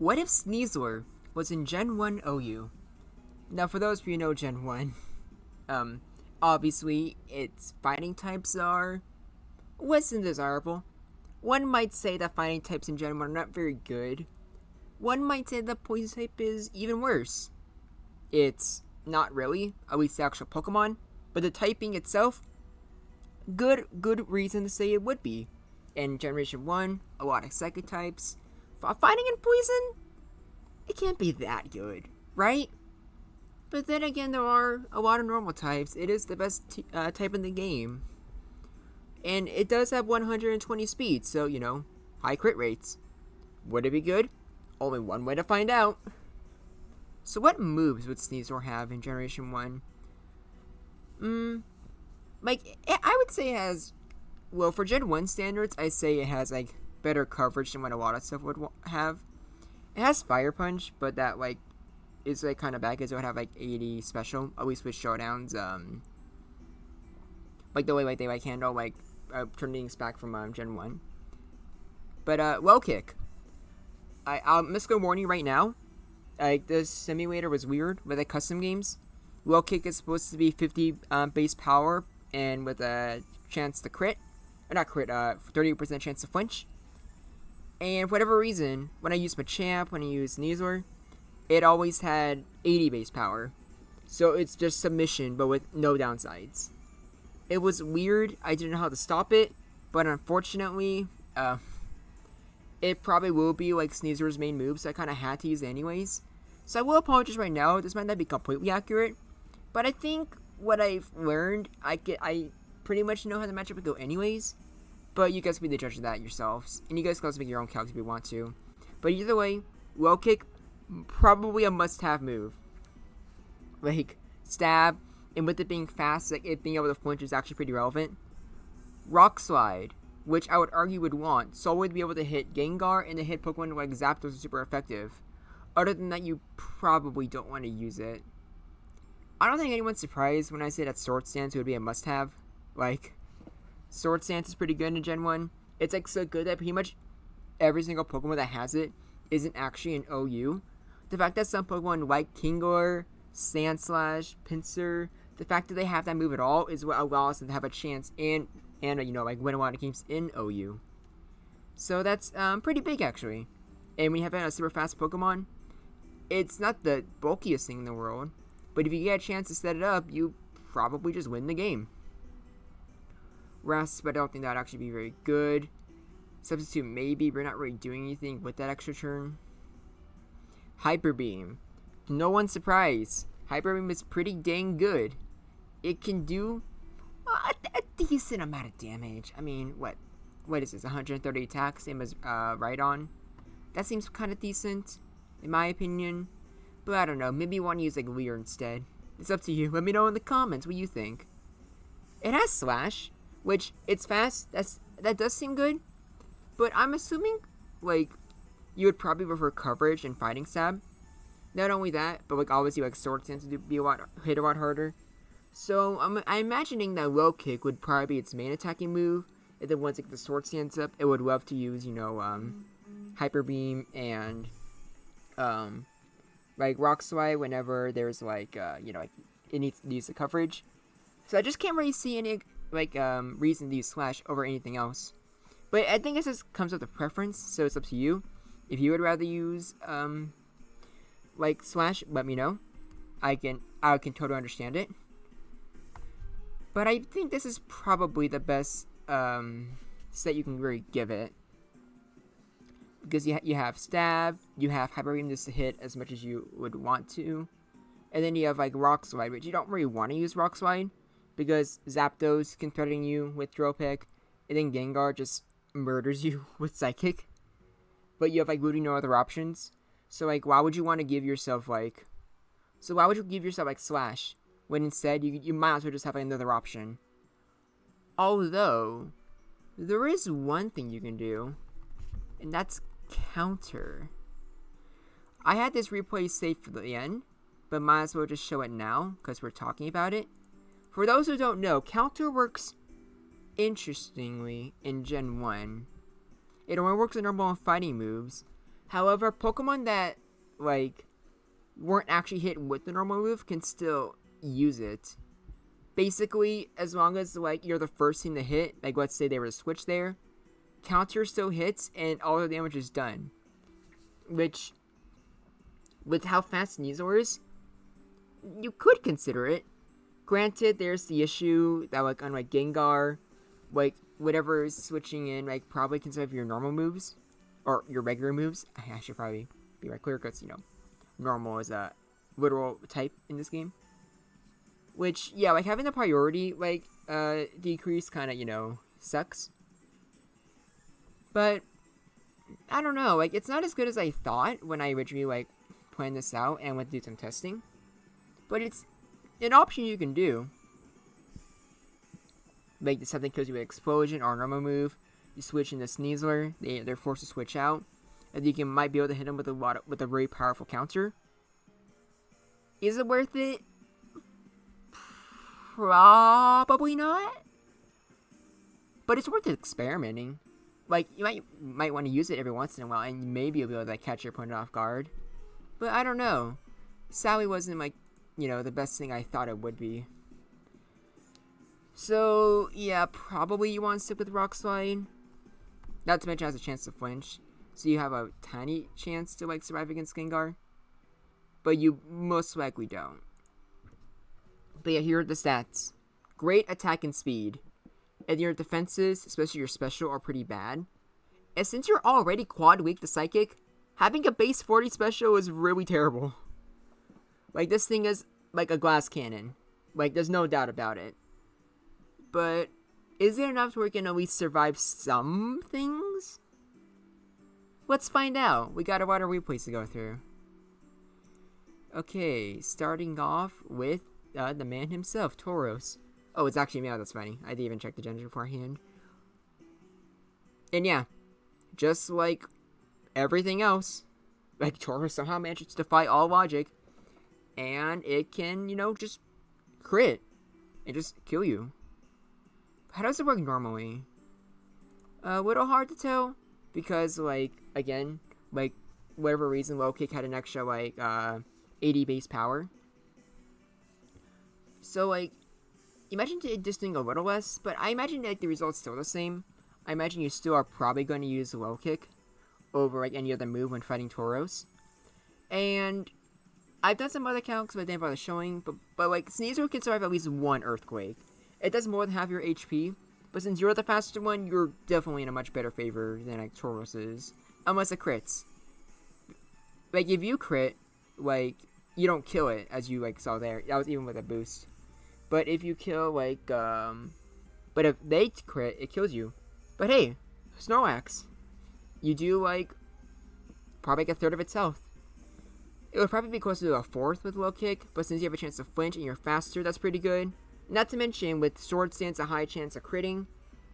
What if SNEASLER was in Gen 1 OU? Now, for those of you who know Gen 1, obviously, its fighting types are less than desirable. One might say that fighting types in Gen 1 are not very good. One might say that poison type is even worse. It's not really, at least the actual Pokemon, but the typing itself, good reason to say it would be. In Generation 1, a lot of Psychic types. Fighting and Poison, it can't be that good, right? But then again, there are a lot of normal types. It is the best type in the game. And it does have 120 speed, so, high crit rates. Would it be good? Only one way to find out. So what moves would SNEASLER have in Generation 1? I would say it has, well, for Gen 1 standards, I say it has, better coverage than what a lot of stuff would have. It has Fire Punch, but that, is, kind of bad because it would have, 80 special, at least with showdowns, the way, they, handle, turning things back from, Gen 1. But, Low Kick. I'm just gonna warn you right now. This simulator was weird with, custom games. Low Kick is supposed to be 50, base power, and with a chance to crit. Or not crit, 30% chance to flinch. And for whatever reason, when I used Machamp, when I used SNEASLER, it always had 80 base power. So it's just submission, but with no downsides. It was weird. I didn't know how to stop it, but unfortunately, it probably will be SNEASLER's main move, so I kind of had to use it anyways. So I will apologize right now. This might not be completely accurate, but I think what I've learned, I pretty much know how the matchup would go anyways. But you guys can be the judge of that yourselves, and you guys can also make your own calcs if you want to. But either way, Low Kick, probably a must-have move. Stab, and with it being fast, it being able to flinch is actually pretty relevant. Rock Slide, which I would argue would want, solely to be able to hit Gengar and to hit Pokemon like Zapdos is super effective. Other than that, you probably don't want to use it. I don't think anyone's surprised when I say that Sword Stance would be a must-have. Sword Stance is pretty good in Gen 1. It's so good that pretty much every single Pokemon that has it isn't actually an OU. The fact that some Pokemon like Kingler, Sandslash, Pinsir, the fact that they have that move at all is what allows them to have a chance and win a lot of games in OU. So that's pretty big actually. And when you have a super fast Pokemon, it's not the bulkiest thing in the world, but if you get a chance to set it up, you probably just win the game. Rest, but I don't think that would actually be very good. Substitute maybe, but we're not really doing anything with that extra turn. Hyper Beam. No one's surprised. Hyper Beam is pretty dang good. It can do a decent amount of damage. I mean, what is this? 130 attack, same as Rhydon. That seems kind of decent, in my opinion. But I don't know. Maybe you want to use Leer instead. It's up to you. Let me know in the comments what you think. It has Slash, which it's fast. That does seem good. But I'm assuming you would probably prefer coverage and fighting stab. Not only that, but obviously Sword Stance to hit a lot harder. So I'm imagining that Low Kick would probably be its main attacking move. And then once the Sword Stance up, it would love to use Hyper Beam and Rock Slide whenever there's it needs to use the coverage. So I just can't really see any reason to use Slash over anything else. But I think it just comes with the preference, so it's up to you. If you would rather use Slash, let me know. I can totally understand it. But I think this is probably the best set you can really give it. Because you have Stab, you have Hyper Beam just to hit as much as you would want to. And then you have Rock Slide, which you don't really want to use Rock Slide. Because Zapdos can threaten you with Drill Peck. And then Gengar just murders you with Psychic. But you have literally no other options. So why would you want to give yourself Slash when instead you might as well just have another option. Although there is one thing you can do, and that's counter. I had this replay saved for the end, but might as well just show it now because we're talking about it. For those who don't know, counter works interestingly in Gen 1. It only works in normal fighting moves, However, Pokemon that, like, weren't actually hit with the normal move can still use it. Basically, as long as, like, you're the first thing to hit, like, let's say they were to switch there, counter still hits and all the damage is done. Which, with how fast SNEASLER is, you could consider it. Granted, there's the issue that, like, unlike Gengar, like, whatever is switching in, like, probably consider your normal moves, or your regular moves. I should probably be right clear, because, you know, normal is a literal type in this game. Which, yeah, like, having the priority, like, decrease kind of, you know, sucks. But, I don't know, like, it's not as good as I thought when I originally, like, planned this out and went to do some testing. But it's an option you can do. Like, if something kills you with Explosion or a normal move, you switch into SNEASLER, they're forced to switch out, and you might be able to hit them with a very powerful counter. Is it worth it? Probably not. But it's worth experimenting. Like, you might want to use it every once in a while, and you may be able to, like, catch your opponent off guard. But I don't know. Sadly wasn't, like, you know, the best thing I thought it would be. So, yeah, probably you want to stick with Rock Slide. Not to mention it has a chance to flinch. So you have a tiny chance to, like, survive against Gengar. But you most likely don't. But yeah, here are the stats. Great attack and speed. And your defenses, especially your special, are pretty bad. And since you're already quad weak to Psychic, having a base 40 special is really terrible. Like, this thing is like a glass cannon. Like, there's no doubt about it. But, is it enough to where we can at least survive some things? Let's find out. We got a lot of replays to go through. Okay, starting off with the man himself, Tauros. Oh, it's actually me. Oh, that's funny. I didn't even check the gender beforehand. And yeah, just like everything else, like, Tauros somehow manages to defy all logic. And it can, you know, just crit and just kill you. How does it work normally? A little hard to tell. Because, like, again, like, whatever reason, Low Kick had an extra, like, 80 base power. So, like, imagine it just doing a little less, but I imagine, like, the result's still the same. I imagine you still are probably going to use Low Kick over, like, any other move when fighting Tauros. And I've done some other calcs, but I didn't bother showing, but like, SNEASLER can survive at least one Earthquake. It does more than half your HP, but since you're the faster one, you're definitely in a much better favor than, like, Tauros is. Unless it crits. Like, if you crit, like, you don't kill it, as you, like, saw there. That was even with a boost. But if you kill, like, but if they crit, it kills you. But hey, Snorlax. You do, like, probably like a third of its health. It would probably be closer to a fourth with Low Kick, but since you have a chance to flinch and you're faster, that's pretty good. Not to mention, with Sword Stance, a high chance of critting.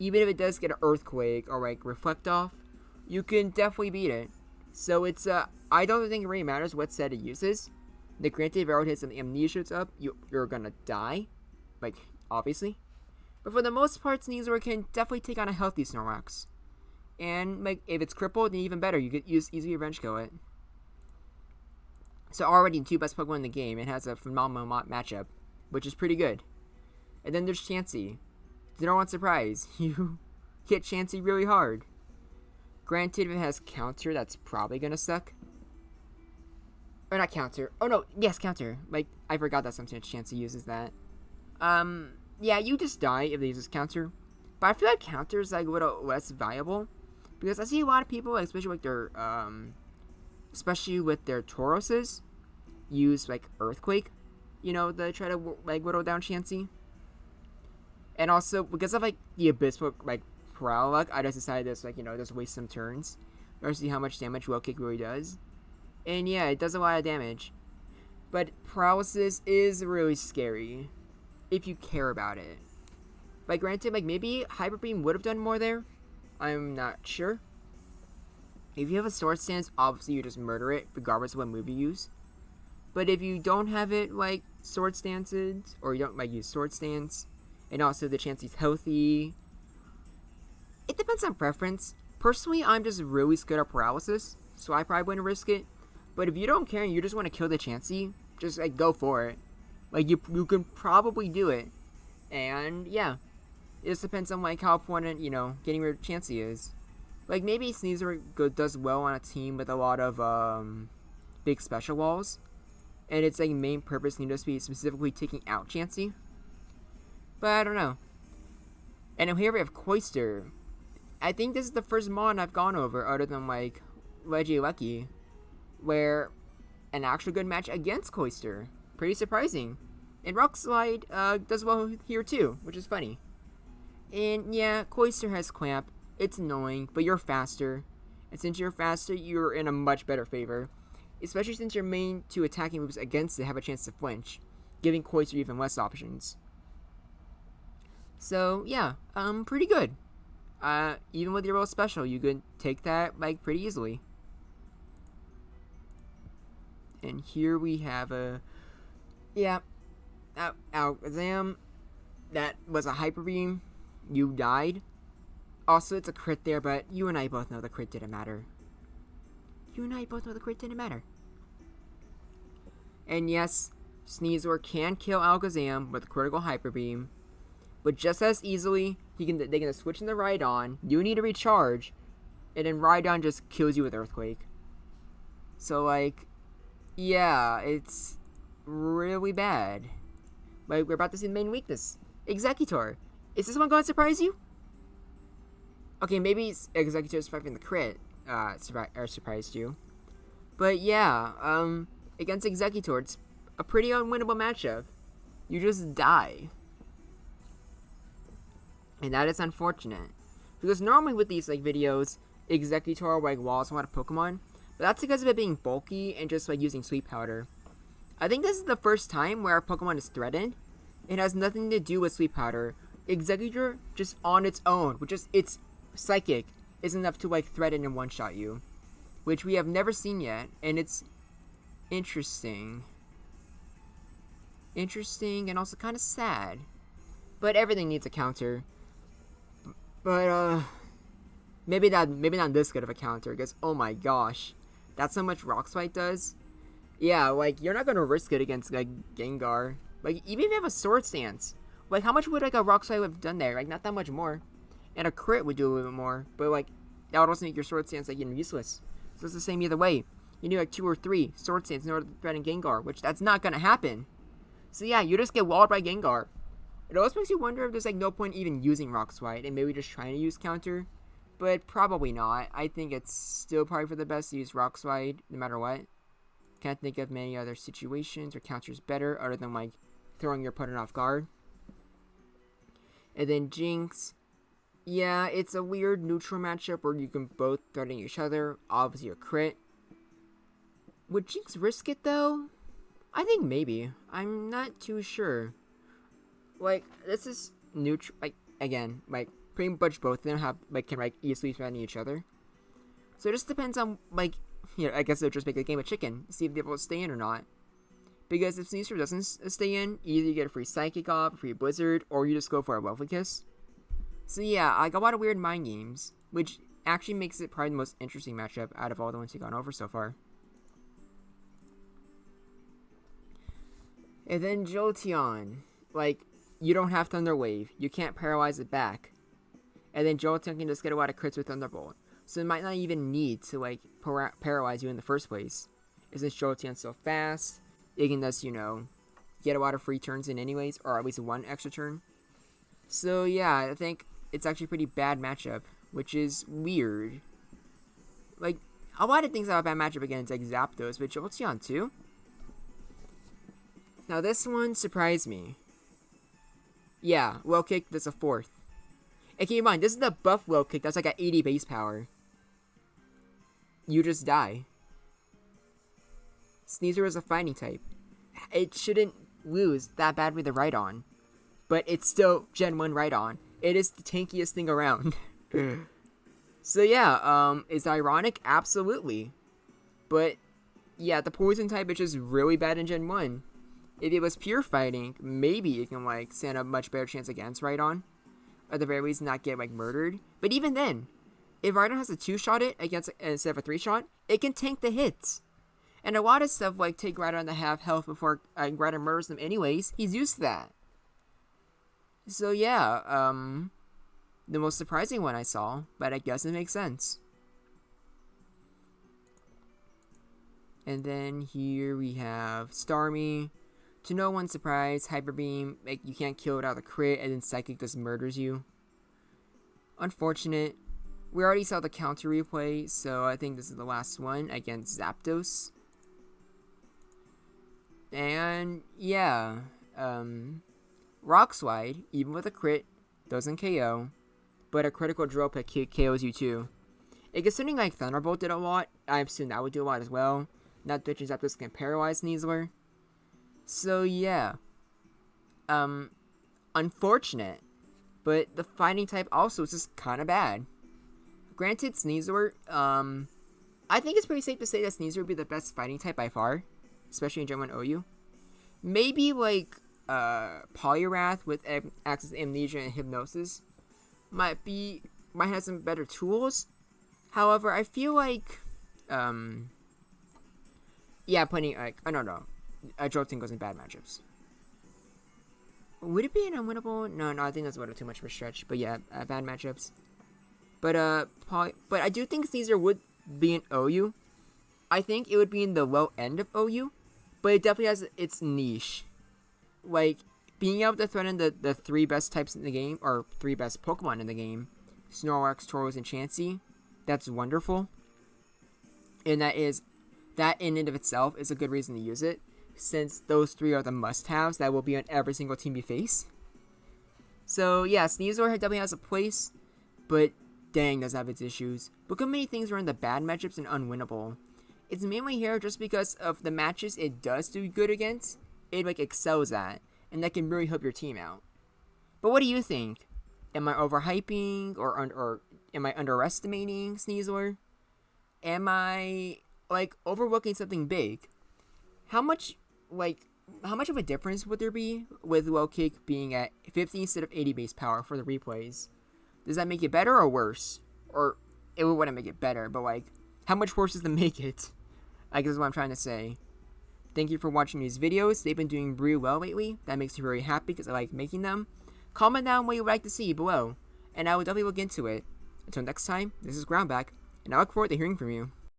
Even if it does get an Earthquake or, like, Reflect Off, you can definitely beat it. So it's, I don't think it really matters what set it uses. The granted, if it hits some Amnesia's up, you're gonna die. Like, obviously. But for the most part, SNEASLER can definitely take on a healthy Snorlax. And, like, if it's crippled, then even better, you could use Easy Revenge Kill it. So already the two best Pokemon in the game, it has a phenomenal matchup, which is pretty good. And then there's Chansey. To no one's surprise, you hit Chansey really hard. Granted, if it has counter, that's probably gonna suck. Or not counter. Oh no, yes, counter. Like, I forgot that sometimes Chansey uses that. Yeah, you just die if they use this counter. But I feel like counter is, like, a little less viable. Because I see a lot of people, like, especially with their Tauroses, use, like, Earthquake, you know, to try to, like, whittle down Chansey. And also, because of, like, the Abyssal, like, Paralyluck, I just decided to just, like, you know, just waste some turns. Or see how much damage Low Kick really does. And yeah, it does a lot of damage. But Paralysis is really scary. If you care about it. Like, granted, like, maybe Hyper Beam would have done more there. I'm not sure. If you have a Sword Stance, obviously you just murder it, regardless of what move you use. But if you don't have it, like, Sword Stances, or you don't, like, use Sword Stance, and also the chance he's healthy, it depends on preference. Personally, I'm just really scared of Paralysis. so I probably wouldn't risk it. But if you don't care and you just want to kill the Chansey, just like go for it. Like you can probably do it. And yeah, it just depends on like how important, you know, getting rid of Chansey is. Like maybe SNEASLER does well on a team with a lot of big special walls, and its like main purpose can just be specifically taking out Chansey. But I don't know. And here we have Cloyster. I think this is the first mod I've gone over other than like Lucky, where an actual good match against Cloyster. Pretty surprising. And Rock Slide does well here too, which is funny. And yeah, Cloyster has Clamp. It's annoying, but you're faster. And since you're faster, you're in a much better favor. Especially since your main two attacking moves against it have a chance to flinch, giving Cloyster even less options. So yeah, pretty good. Even with your real special, you could take that like pretty easily. And here we have Alakazam. That was a Hyper Beam. You died. Also, it's a crit there, but you and I both know the crit didn't matter. And yes, SNEASLER can kill Alakazam with a critical Hyper Beam, but just as easily, they can switch in the Rhydon. You need to recharge, and then Rhydon just kills you with Earthquake. So like, yeah, it's really bad. Like, we're about to see the main weakness. Executor. Is this one going to surprise you? Okay, maybe Executor surviving the crit surprised you. But yeah, against Executor, it's a pretty unwinnable matchup. You just die. And that is unfortunate. Because normally with these like videos, Executor like walls a lot of Pokemon. But that's because of it being bulky and just like using Sweet Powder. I think this is the first time where our Pokemon is threatened. It has nothing to do with Sweet Powder. Executor just on its own, which is its Psychic, is enough to like threaten and one-shot you, which we have never seen yet, and it's interesting and also kind of sad. But everything needs a counter. But maybe not this good of a counter, because oh my gosh, that's how much Rock Slide does. Yeah, like you're not gonna risk it against like Gengar. Like even if you have a Sword Stance, like how much would like a Rock Slide have done there? Like not that much more. And a crit would do a little bit more, but like that would also make your Sword Stance like useless. So it's the same either way. You need like 2 or 3 Sword Stance in order to threaten Gengar, which that's not gonna happen. So yeah, you just get walled by Gengar. It also makes you wonder if there's like no point even using Rock Slide and maybe just trying to use counter, but probably not. I think it's still probably for the best to use Rock Slide no matter what. Can't think of many other situations or counters better other than like throwing your opponent off guard. And then Jinx. Yeah, it's a weird neutral matchup where you can both threaten each other. Obviously a crit. Would Jinx risk it though? I think maybe. I'm not too sure. Like, this is neutral. Like, again, like pretty much both of them have like can like easily threaten each other. So it just depends on like, you know, I guess they'll just make a game of chicken, see if they're able to stay in or not. Because if SNEASLER doesn't stay in, either you get a free Psychic off, a free Blizzard, or you just go for a Wealthy Kiss. So yeah, like a lot of weird mind games, which actually makes it probably the most interesting matchup out of all the ones we've gone over so far. And then Jolteon. Like, you don't have Thunder Wave. You can't paralyze it back. And then Jolteon can just get a lot of crits with Thunderbolt. So it might not even need to, like, paralyze you in the first place. Since Jolteon's so fast, it can just, you know, get a lot of free turns in anyways, or at least 1 extra turn. So yeah, I think it's actually a pretty bad matchup, which is weird. Like, a lot of things have a bad matchup against like Zapdos, but Jolteon too. Now this one surprised me. Yeah, Will Kick, that's a 4th. And keep in mind, this is the buff Will Kick, that's like at 80 base power. You just die. SNEASLER is a fighting type. It shouldn't lose that bad with the Rhydon. But it's still Gen 1 Rhydon. It is the tankiest thing around. So yeah, is it ironic? Absolutely. But yeah, the poison type is just really bad in Gen 1. If it was pure fighting, maybe it can like stand a much better chance against Rhydon. At the very least, not get like murdered. But even then, if Rhino has a 2-shot it against instead of a 3-shot, it can tank the hits. And a lot of stuff like take Rhino to half health before Rhino murders them anyways. He's used to that. So yeah, the most surprising one I saw, but I guess it makes sense. And then here we have Starmie. To no one's surprise, Hyper Beam, like, you can't kill it out of the crit, and then Psychic just murders you. Unfortunate. We already saw the counter replay, so I think this is the last one against Zapdos. And yeah, Rock Slide, even with a crit, doesn't KO, but a critical drill pick KOs you too. And considering like Thunderbolt did a lot, I assume that would do a lot as well. Not that Zapdos can paralyze SNEASLER. So yeah, unfortunate, but the fighting type also is just kind of bad. Granted, SNEASLER, I think it's pretty safe to say that SNEASLER would be the best fighting type by far, especially in Gen 1 OU. Maybe like Poliwrath with access to Amnesia and Hypnosis might have some better tools. However, I feel like yeah, putting like I don't know. Jolting goes in bad matchups. Would it be an unwinnable? No, I think that's a little too much of a stretch. But yeah, bad matchups. But I do think SNEASLER would be an OU. I think it would be in the low end of OU, but it definitely has its niche. Like being able to threaten the 3 best types in the game, or 3 best Pokemon in the game, Snorlax, Tauros, and Chansey. That's wonderful, and that in and of itself is a good reason to use it, since those 3 are the must-haves that will be on every single team you face. So yeah, SNEASLER definitely has a place, but dang, does have its issues. Look how many things are in the bad matchups and unwinnable. It's mainly here just because of the matches it does do good against, it like excels at, and that can really help your team out. But what do you think? Am I overhyping or am I underestimating SNEASLER? Am I like overlooking something big? How much of a difference would there be with Low Kick being at 50 instead of 80 base power for the replays? Does that make it better or worse? Or it wouldn't make it better, but like, how much worse does it make it? I guess is what I'm trying to say. Thank you for watching these videos. They've been doing really well lately. That makes me very happy because I like making them. Comment down what you would like to see below, and I will definitely look into it. Until next time, this is Groundback, and I look forward to hearing from you.